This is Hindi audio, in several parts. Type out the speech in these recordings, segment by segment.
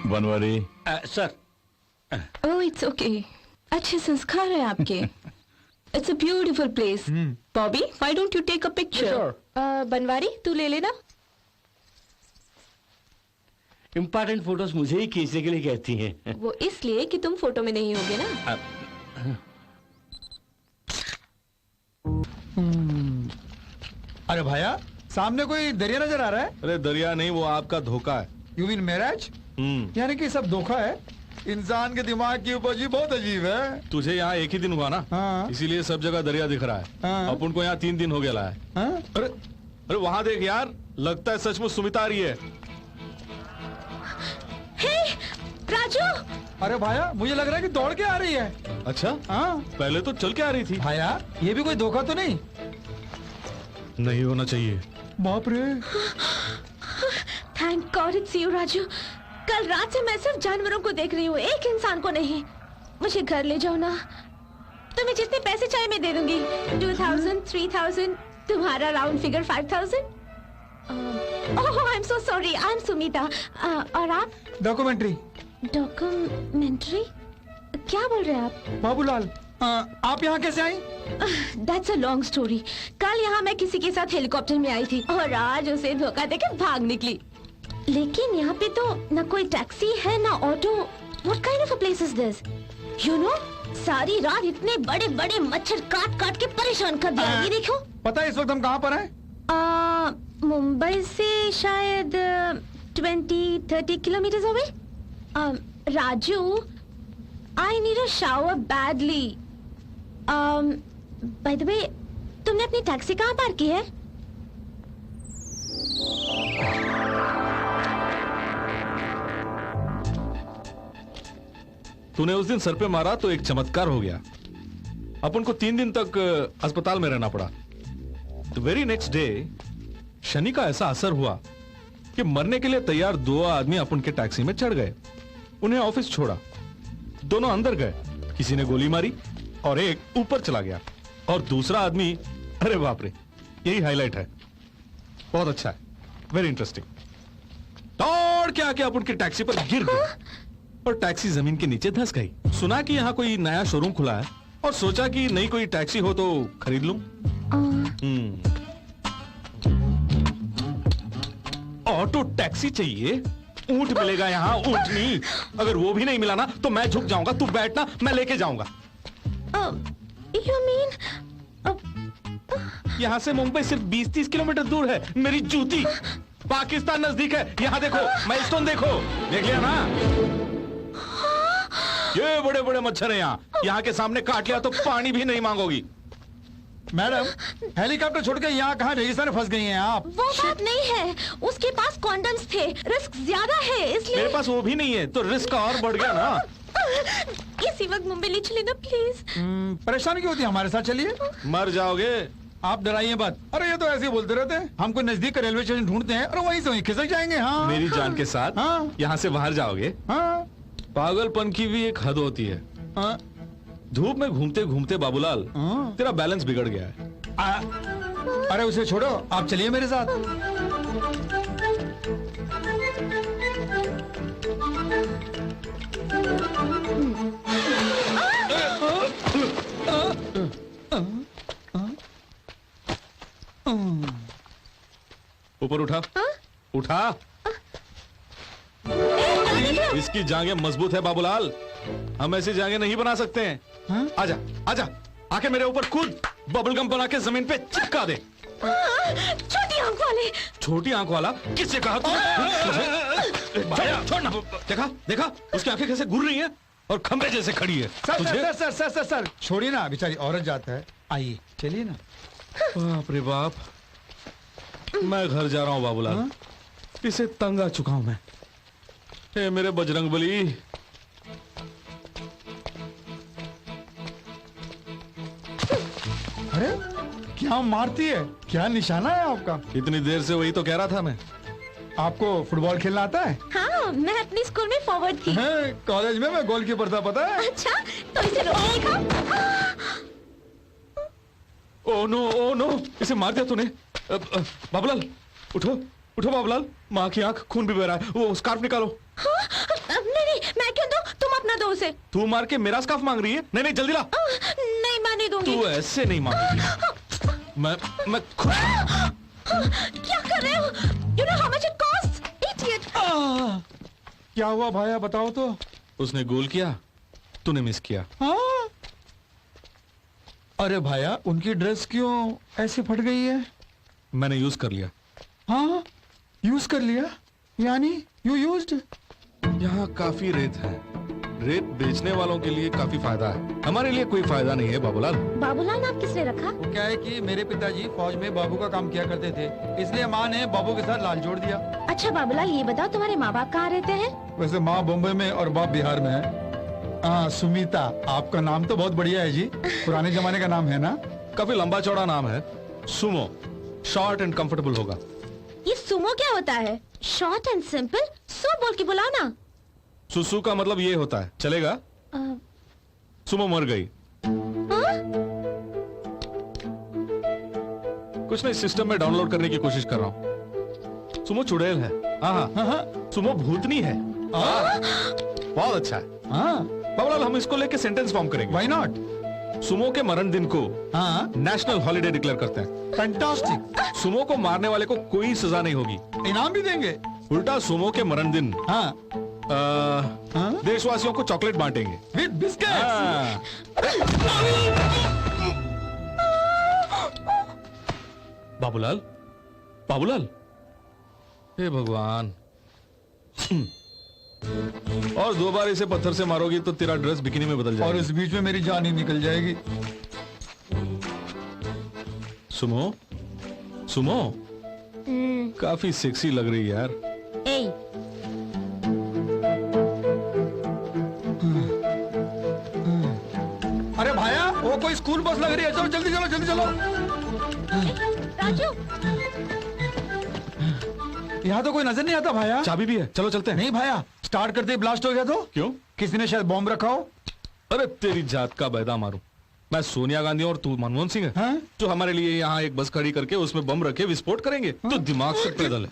Banwari sir. Oh it's okay, अच्छे संस्कार है आपके। It's a beautiful place. Bobby, why don't you take a picture? Banwari, तू ले लेना। इम्पोर्टेंट फोटोज मुझे ही खींचने के लिए कहती हैं। वो इसलिए कि तुम फोटो में नहीं होगे ना। अरे भाया, सामने कोई दरिया नजर आ रहा है? अरे दरिया नहीं, वो आपका धोखा है। You mean marriage? यानी कि सब धोखा है। इंसान के दिमाग की उपज बहुत अजीब है। तुझे यहाँ एक ही दिन हुआ ना, हाँ। इसीलिए सब जगह दरिया दिख रहा है। हाँ। अपन को यहाँ 3 दिन हो गया है। हाँ? अरे अरे वहाँ देख यार, लगता है सचमुच सुमिता आ रही है। हे राजू! अरे भाया, मुझे लग रहा है कि दौड़ के आ रही है। अच्छा, हाँ। पहले तो चल के आ रही थी। भाया, ये भी कोई धोखा तो नहीं? नहीं होना चाहिए। बाप रे। Thank God it's you Raju. कल रात से मैं सिर्फ जानवरों को देख रही हूँ, एक इंसान को नहीं। मुझे घर ले जाओ ना, तुम्हें जितने पैसे चाहे मैं दे दूंगी। 2000, 3000, तुम्हारा round figure 5000। Oh I am so sorry, I am Sumita. और आप? डॉक्यूमेंट्री। डॉक्यूमेंट्री? क्या बोल रहे हैं आप? बाबूलाल, आप यहाँ कैसे आई? That's a long story. कल यहाँ मैं किसी के साथ हेलीकॉप्टर में आई थी और आज उसे धोखा देकर भाग निकली। लेकिन यहाँ पे तो न कोई टैक्सी है न auto. What kind of a place is this? You know, सारी रात इतने बड़े बड़े मच्छर काट काट के परेशान कर दिया। ये देखो। पता है इस वक्त हम कहाँ पर हैं? मुंबई से शायद 20-30 kilometre away. Raju, I need a shower badly. By the way, तुमने अपनी टैक्सी कहाँ पार्क की है? तूने उस दिन सर पे मारा तो एक चमत्कार हो गया। अपन को 3 दिन तक अस्पताल में रहना पड़ा। The very next day Shani का ऐसा असर हुआ कि मरने के लिए तैयार 2 आदमी अपन के टैक्सी में चढ़ गए। उन्हें ऑफिस छोड़ा, दोनों अंदर गए। किसी ने गोली मारी और एक ऊपर चला गया और दूसरा आदमी, अरे बाप रे, यही हाईलाइट है। बहुत अच्छा है, वेरी इंटरेस्टिंग। दौड़ के आके अपन की टैक्सी पर गिर गया और टैक्सी जमीन के नीचे धंस गई। सुना कि यहाँ कोई नया शोरूम खुला है और सोचा कि नई कोई टैक्सी हो तो खरीद लूं। ऑटो टैक्सी चाहिए, ऊंट मिलेगा यहाँ, ऊंटनी। अगर वो भी नहीं मिला ना तो मैं झुक जाऊंगा, तू बैठना, मैं लेके जाऊंगा। You mean? यहाँ से मुंबई सिर्फ 20-30 किलोमीटर दूर है। मेरी जूती, पाकिस्तान नजदीक है। यहाँ देखो, माइलस्टोन देखो, देख लिया ना? ये बड़े बड़े मच्छर हैं यहाँ के सामने काट लिया तो पानी भी नहीं मांगोगी। मैडम, हेलीकॉप्टर छोड़ के यहाँ कहाँ रेगिस्तान में फंस गई हैं आप? वो बात नहीं है, उसके पास कॉन्डम्स थे, रिस्क ज्यादा है इसलिए। मेरे पास वो भी नहीं है तो रिस्क और बढ़ गया ना। इसी वक्त मुंबई ले चले ना प्लीज। परेशानी क्यों होती है? हमारे साथ चलिए। मर जाओगे। आप डराइए मत। अरे ये तो ऐसे ही बोलते रहते हैं। हम कोई नजदीक का रेलवे स्टेशन ढूंढते हैं और वहीं से वहीं खिसक जाएंगे। हाँ, मेरी जान के साथ। हाँ। यहाँ से बाहर जाओगे। हाँ। पागलपन की भी एक हद होती है। हाँ। धूप में घूमते घूमते बाबूलाल, हाँ। तेरा बैलेंस बिगड़ गया है। अरे उसे छोड़ो, आप चलिए मेरे साथ। ऊपर उठा। उठा। इसकी जांघें मजबूत है बाबूलाल, हम ऐसी जांघें नहीं बना सकते हैं। आजा आजा, आके मेरे ऊपर कूद, बबलगम बना के जमीन पे चिपका दे। छोटी आंख वाले। छोटी आंख वाला? किससे कहा तुझे? छोड़ना। देखा देखा, उसकी आंखें कैसे घूर रही हैं और खंबे जैसे खड़ी है। Sir sir sir sir sir sir छोड़िए ना, बेचारी औरत जाता है। आइए चलिए ना। बाप रे बाप, मैं घर जा रहा हूँ बाबूलाल। इसे तंग आ चुका हूं मैं। ए मेरे बजरंगबली, अरे क्या मारती है? क्या निशाना है आपका? इतनी देर से वही तो कह रहा था मैं। आपको फुटबॉल खेलना आता है? हाँ, मैं अपनी स्कूल में फॉरवर्ड थी। कॉलेज में मैं गोलकीपर था, पता है? अच्छा, तो इसे रोक देखा। ओ नो, इसे मार दिया तूने। बाबूलाल उठो, उठो बाबूलाल, माँ की आंख, खून भी बह रहा है, वो स्कार्फ निकालो। हाँ? नहीं, मैं क्यों दूं? तुम अपना दो उसे। तू मार के मेरा स्कार्फ मांग रही है? नहीं जल्दी ला। नहीं, मैं नहीं दूंगी। तू ऐसे नहीं मांगेगी। मैं खुद। क्या कर रहे हो? You know how much it costs? Idiot! क्या हुआ भाया, बताओ तो। उसने गोल किया, तूने मिस किया। हाँ? अरे भाया, उनकी ड्रेस क्यों ऐसे फट गई है? मैंने यूज कर लिया। हाँ, यूज कर लिया? यानी यू यूज्ड? यहाँ काफी रेत है, रेत बेचने वालों के लिए काफी फायदा है, हमारे लिए कोई फायदा नहीं है बाबूलाल। बाबूलाल नाम किसने रखा? वो क्या है कि मेरे पिताजी फौज में बाबू का काम किया करते थे, इसलिए माँ ने बाबू के साथ लाल जोड़ दिया। अच्छा बाबूलाल, ये बताओ तुम्हारे माँ बाप कहाँ रहते हैं? वैसे माँ बॉम्बे में और बाप बिहार में है। हाँ सुमीता, आपका नाम तो बहुत बढ़िया है जी, पुराने जमाने का नाम है ना? काफी लंबा चौड़ा नाम है, सुमो, शॉर्ट एंड कंफर्टेबल होगा। ये सुमो क्या होता है? शॉर्ट एंड सिंपल, सो बोल के बुलाओ ना। सुसु का मतलब ये होता है, चलेगा? अ, सुमो मर गई। हाँ? कुछ नहीं, सिस्टम में डाउनलोड करने की कोशिश कर रहा हूँ। सुमो चुड़ैल है। हाँ, सुमो भूतनी है। बहुत अच्छा है। हाँ, बाबूलाल, हम इसको लेके सेंटेंस फॉर्म करेंगे। Why not? सुमो के मरण दिन को हाँ, नेशनल हॉलिडे डिक्लेयर करते हैं। फैंटास्टिक। सुमो को मारने वाले को कोई सजा नहीं होगी, इनाम भी देंगे? उल्टा सुमो के मरण दिन हाँ, देशवासियों को चॉकलेट बांटेंगे। With biscuit. हाँ। बाबूलाल, बाबूलाल, हे भगवान। और 2 बार इसे पत्थर से मारोगी तो तेरा ड्रेस बिकिनी में बदल और जाएगा। इस बीच में मेरी जान ही निकल जाएगी। सुमो, सुमो, काफी सेक्सी लग रही है यार। ए, अरे भाया, वो कोई स्कूल बस लग रही है, चलो जल्दी चलो, जल्दी चलो। राजू, यहाँ तो कोई नजर नहीं आता भाया। चाबी भी है, चलो चलते हैं। नहीं भाया, स्टार्ट करते ही ब्लास्ट हो गया तो? क्यों? किसी ने शायद बॉम्ब रखा हो। अरे तेरी जात का बैदा मारूं मैं? सोनिया गांधी और तू मनमोहन सिंह है हाँ? जो हमारे लिए यहाँ एक बस खड़ी करके उसमें बम रखे विस्फोट करेंगे? तो दिमाग से पैदल है,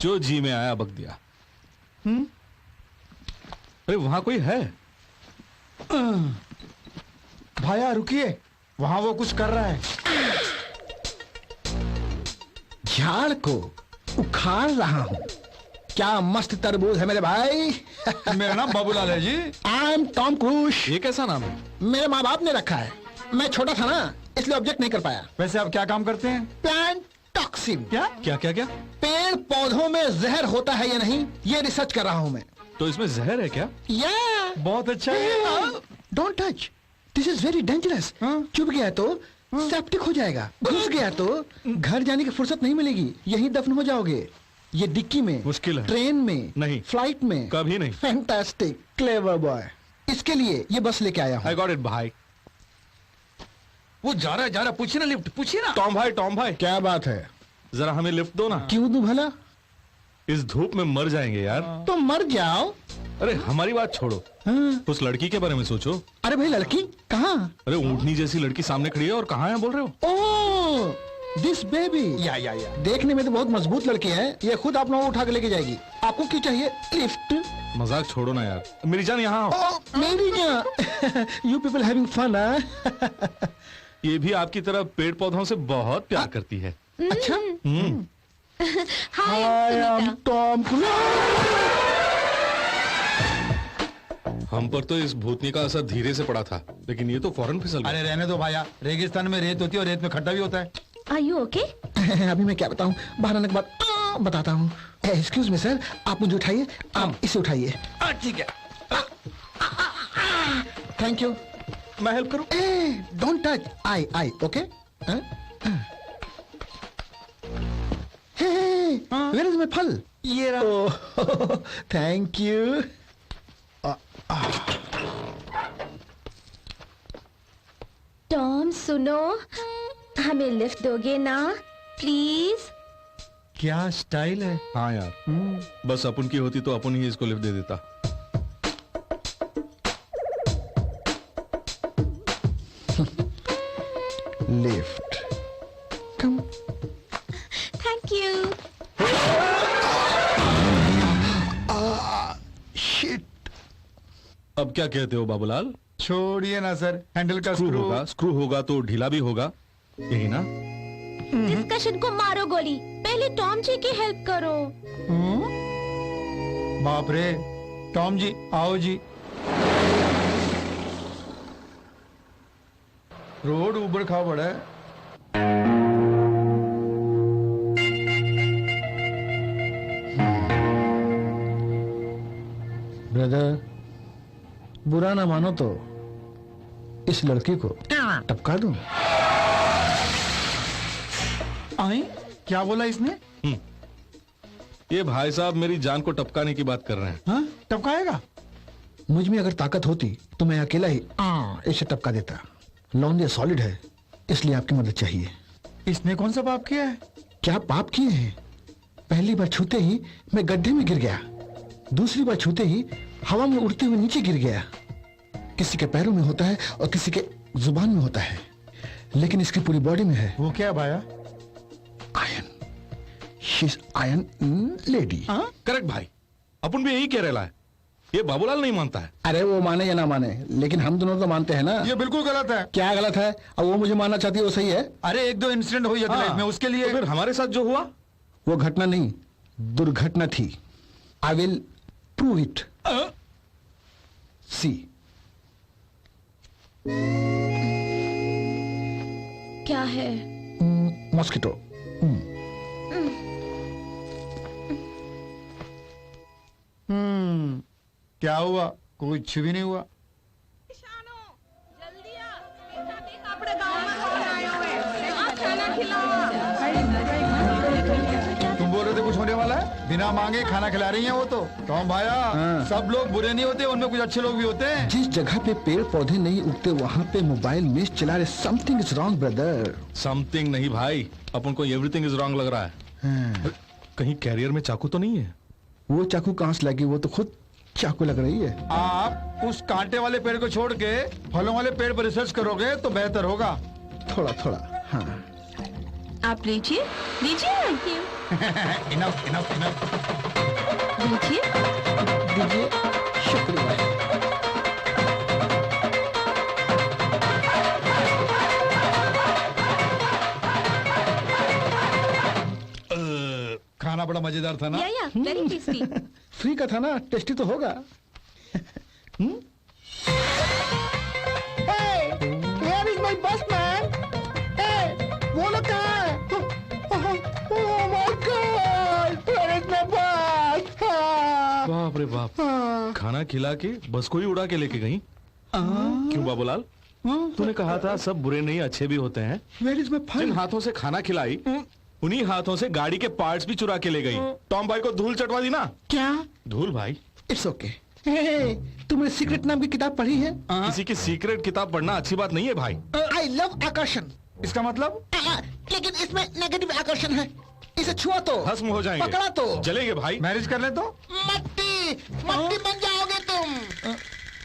जो जी में आया बक दिया। अरे वहां कोई है? भाया रुकिए, वहाँ वो कुछ कर रहा है। झाड़ को उखाड़ रहा हूँ। क्या मस्त तरबूज है मेरे भाई। मेरा नाम बाबूलाल है जी। I am Tom Cruise. ये कैसा नाम है? मेरे माँ बाप ने रखा है, मैं छोटा था ना इसलिए ऑब्जेक्ट नहीं कर पाया। वैसे आप क्या काम करते हैं? Plant toxin. क्या? क्या क्या क्या? पेड़ पौधों में जहर होता है या नहीं, ये रिसर्च कर रहा हूँ मैं। तो इसमें जहर है क्या? या बहुत अच्छा है। Don't touch, this is very dangerous. चुभ गया तो सेप्टिक हो जाएगा, घुस गया तो घर जाने की फुर्सत नहीं मिलेगी, यहीं दफन हो जाओगे। ये डिक्की में, मुश्किल है। ट्रेन में नहीं। फ्लाइट में, कभी नहीं। Fantastic, clever boy. इसके लिए ये बस लेके आया हूँ। आई गॉट इट भाई। वो जा रहा, पूछिए ना लिफ्ट, पूछिए ना। टॉम भाई, क्या बात है? जरा हमें लिफ्ट दो ना। क्यों दूं भला? इस धूप में मर जाएंगे यार। तो मर जाओ। अरे हमारी बात छोड़ो, हाँ। उस लड़की के बारे में सोचो। अरे भाई, लड़की कहाँ? अरे ऊँटनी जैसी लड़की सामने खड़ी है और कहाँ है बोल रहे हो? ओह, दिस बेबी। या देखने में तो बहुत मजबूत लड़की है, ये खुद आप लोगों को उठा के लेके जाएगी। आपको क्या चाहिए? लिफ्ट? मजाक छोड़ो ना यार, मेरी जान यहाँ आओ। ओह, मेरी जान। You people having fun? ये भी आपकी तरह पेड़ पौधों से बहुत प्यार करती है। अच्छा। Hi I am Sunita. Tom Cruise. हम पर तो इस भूतनी का असर धीरे से पड़ा था, लेकिन ये तो फौरन फिसल गया। अरे रहने दो भाया, रेगिस्तान में रेत होती है और रेत में खड्डा भी होता है। Are you okay? अभी मैं क्या बताऊं, बाहर आने के बाद बताता हूँ। एक्सक्यूज मी सर, आप मुझे उठाइए, आप इसे उठाइए। ठीक है। Thank you. मैं हेल्प करूं? Don't touch. I okay. Where is my फल? ये रहा। Thank you. टॉम सुनो, हमें लिफ्ट दोगे ना प्लीज? क्या स्टाइल है। हाँ यार, बस अपन की होती तो अपन ही इसको लिफ्ट दे देता। लिफ्ट। अब क्या कहते हो बाबूलाल? छोड़िए ना सर, हैंडल का स्क्रू होगा तो ढीला भी होगा, यही ना? डिस्कशन को मारो गोली, पहले टॉम जी की हेल्प करो। बाप रे, टॉम जी आओ जी। रोड ऊबड़ खाबड़ है। ब्रदर, बुरा ना मानो तो इस लड़की को टपका दूं। आई क्या बोला इसने? ये भाई साहब मेरी जान को टपकाने की बात कर रहे हैं। हाँ, टपकाएगा? मुझ में अगर ताकत होती तो मैं अकेला ही इसे टपका देता। लौंडिया सॉलिड है, इसलिए आपकी मदद चाहिए। इसने कौन सा पाप किया है? क्या पाप किए हैं? पहली बार छूते ही मैं गड्ढे में गिर गया, दूसरी बार छूते ही हवा में उड़ते हुए नीचे गिर गया। किसी के पैरों में होता है और किसी के जुबान में होता है, लेकिन इसकी पूरी बॉडी में है। वो क्या भाया? Iron. She is iron lady. Correct भाई, अपन भी यही कह रहे है। ये बाबूलाल नहीं मानता है। अरे वो माने या ना माने, लेकिन हम दोनों तो मानते हैं ना। ये बिल्कुल गलत है। क्या गलत है? अब वो मुझे मानना चाहती है, वो सही है। अरे एक दो इंसिडेंट हुई है लाइफ में, उसके लिए। तो फिर हमारे साथ जो हुआ वो घटना नहीं, दुर्घटना थी। I will prove it. See. क्या है? मॉस्किटो। क्या हुआ? कुछ भी नहीं हुआ। तुम बोल रहे थे कुछ होने वाला है? बिना मांगे खाना खिला रही हैं वो तो। टॉम भाया, सब लोग बुरे नहीं होते, उनमें कुछ अच्छे लोग भी होते हैं। जिस जगह पे पेड़ पौधे नहीं उगते वहाँ पे मोबाइल मिस चला रहे। Something is wrong brother. Something नहीं भाई, अपन को एवरीथिंग इज रॉन्ग लग रहा है। कहीं कैरियर में चाकू तो नहीं है? वो चाकू कहाँ से लगी? वो तो खुद चाकू लग रही है। आप उस कांटे वाले पेड़ को छोड़ के फलों वाले पेड़ पर रिसर्च करोगे तो बेहतर होगा। थोड़ा थोड़ा। हाँ। आप लीजिए लीजिए। Enough enough enough. लीजिए। दीजिए। शुक्रिया। खाना बड़ा मजेदार था ना? या वेरी टेस्टी। फ्री का था ना, टेस्टी तो होगा। Where is my bus, man? Hey, वो लोग कहाँ है? Oh my God! Where is my bus? बाप रे बाप, खाना खिला के बस को ही उड़ा के लेके गई। क्यों बाबूलाल, तूने कहा था सब बुरे नहीं अच्छे भी होते हैं। Where is my Jin fun? हाथों से खाना खिलाई उन्हीं हाथों से गाड़ी के पार्ट्स भी चुरा के ले गई। टॉम भाई को धूल चटवा दी ना। क्या? धूल भाई, It's okay. Hey, तुमने सीक्रेट नाम की किताब पढ़ी है? किसी की सीक्रेट किताब पढ़ना अच्छी बात नहीं है भाई। I love आकर्षण। इसका मतलब? लेकिन इसमें नेगेटिव आकर्षण है। इसे छुआ तो भस्म हो जाएंगे, पकड़ा तो जलेंगे भाई। मैरिज कर ले तो? मट्टी मट्टी बन जाओगे तुम।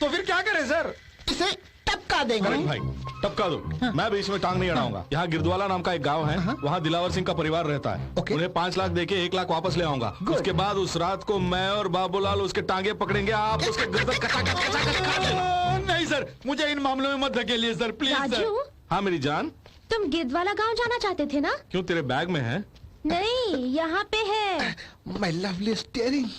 तो फिर क्या करें सर? इसे टपका देंगे। करेक्ट भाई, टपका दो। मैं बीच में टांग नहीं अड़ाऊंगा। यहाँ गिरदवाला नाम का एक गांव है, वहाँ दिलावर सिंह का परिवार रहता है। Okay. उन्हें 5 लाख देके 1 लाख वापस ले आऊंगा। उसके बाद उस रात को मैं और बाबूलाल उसके टांगे पकड़ेंगे, आप उसके गर्दन कचाकच कचाकच काट देना। नहीं सर, मुझे इन मामलों में मत धकेलिए सर, प्लीज सर। राजू, हाँ मेरी जान। तुम गिरदवाला गांव जाना चाहते थे ना? क्यों, तेरे बैग में है? नहीं, यहाँ पे है। My lovely steering.